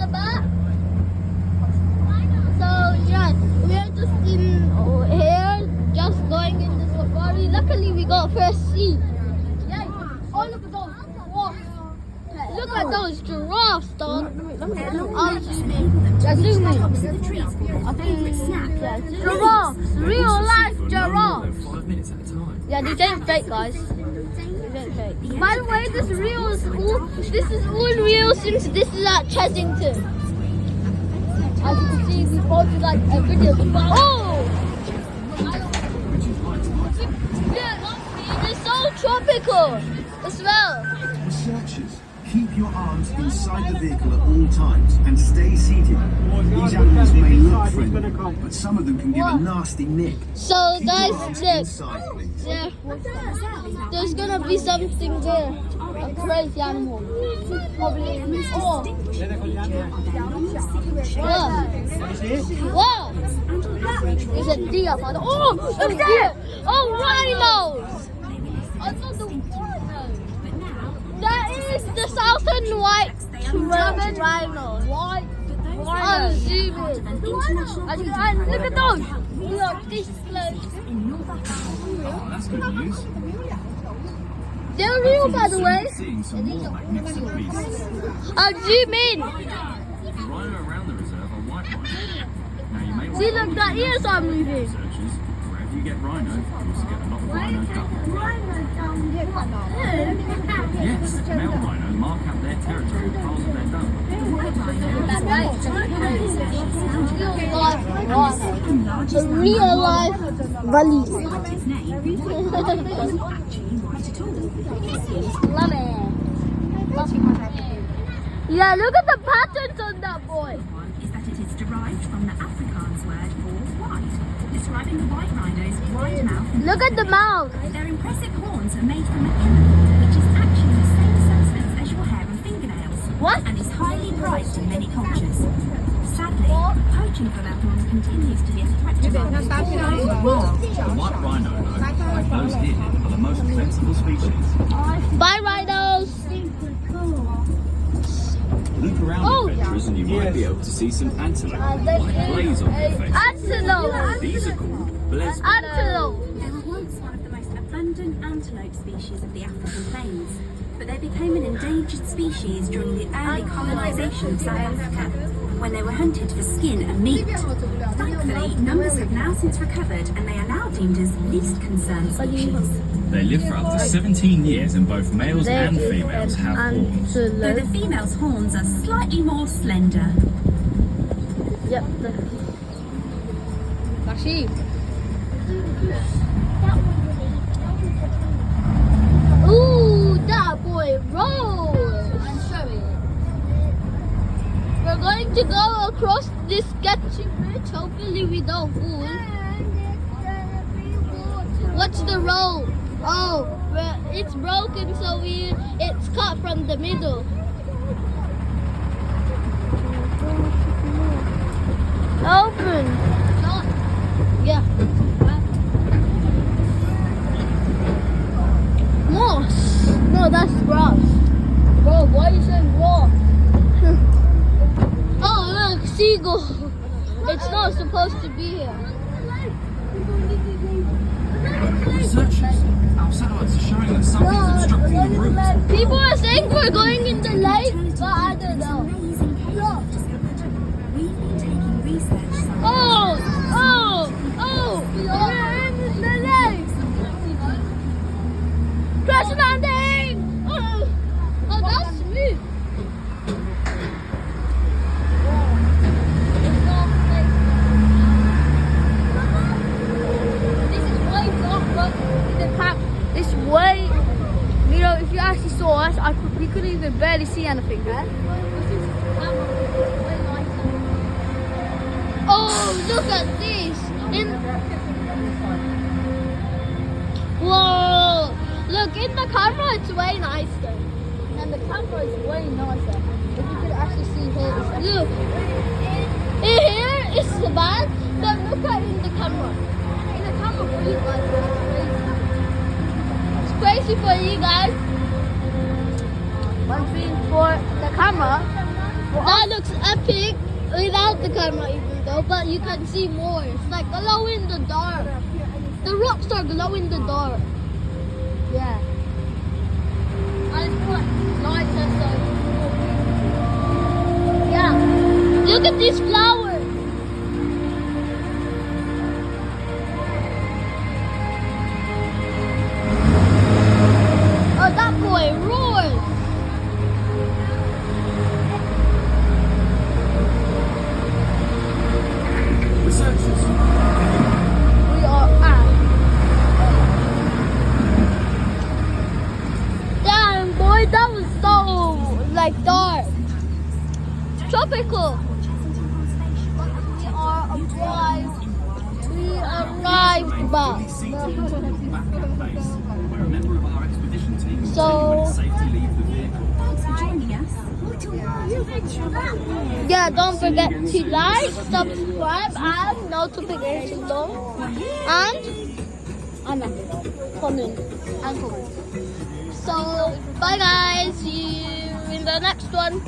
the back. So yeah, we're just in here, just going in the safari. Luckily we got first seat. Yeah. Oh, look at those giraffes. Look at those giraffes, dog. I'll zoom in. Yeah, zoom in. I think giraffes, real life giraffes. 5 minutes at a time. Yeah, these ain't fake, guys. These ain't fake. By the way, this is all real since this is at Chessington. As you can see, we posted like a video. Oh! Yeah, it's so tropical. The smell. Researchers, keep your arms inside the vehicle at all times and stay seated. These animals may look friendly, but some of them can give a nasty nick. So Keep your guys, arms look. inside, please. Yeah. There's gonna be something there. A crazy animal. Probably. Oh. Whoa. There's a deer. Oh, look there. Oh, rhinos. I thought the that is the southern white rhino. White. I'm zooming. And look at those. We are this close. Oh, that's good news. They're real, by the way. Seeing some more magnificent beasts. I'll zoom in. The rhino around the reserve are white rhinos. Now you may want See, to look, that ears are moving. researchers, wherever you get rhino, you also get a lot of rhino dung. Yes, male rhinos mark out their territory with piles of their dung. A real life valley. Love it. Yeah, look at the patterns on that boy. Is that it is derived from the Afrikaans word for white, describing the white rhino's wide mouth. Look at the mouth. Their impressive horns are made from a chemical which is actually the same substance as your hair and fingernails. What? And is highly prized in many cultures. Sadly, poaching for that horn continues to be a threat to biodiversity around the world. The white rhino, though, like those here, are the most flexible species. Bye, rhinos. Look around, Oh. adventurers, and you might be able to see some antelope with a white blaze on their faces. Antelope. These are called blesboks. Antelope. They were once one of the most abundant antelope species of the African plains, but they became an endangered species during the early colonisation of South Africa, when they were hunted for skin and meat. Thankfully, numbers have now since recovered and they are now deemed as least concerned species. They live for up to 17 years and both males and females have horns. Though the female's horns are slightly more slender. Yep. Sheep. Ooh, that boy rolls. We're going to go across this sketchy bridge. Hopefully we don't fall. What's the road? Oh, well, it's broken, so it's cut from the middle. Open. Yeah. Moss. No, that's grass. Bro, why are you saying moss? Oh, look, seagull. It's not supposed to be here. Researchers, our satellites are showing that something's obstructing the route. People are saying we're going in the lake, but I don't know. We've been taking research samples. We're in the lake. Crash landing. Oh, that's smooth. This is way dark, but it's way. You know, if you actually saw us, we couldn't even barely see anything. Oh, look at this! Whoa! Look, in the camera it's way nicer. And the camera is way nicer. If you could actually see here, look! In here it's bad, but look at in the camera. In the camera for you guys, it's crazy for you guys. One thing for the camera. Now look. looks epic without the camera even though, but you can see more. It's like glow in the dark. The rocks are glow in the dark. Yeah. And it's what lights and stuff. Yeah. Look at these flowers. Oh, that boy roars. Researchers. We are at. Damn, boy, that was so like dark. Tropical. We arrived back. Back at base, where a member of our expedition team will So- tell you when to safely leave the vehicle. Thanks for joining us. Yeah, don't forget to like, subscribe, and notifications on. And comment. So, bye guys. See you in the next one.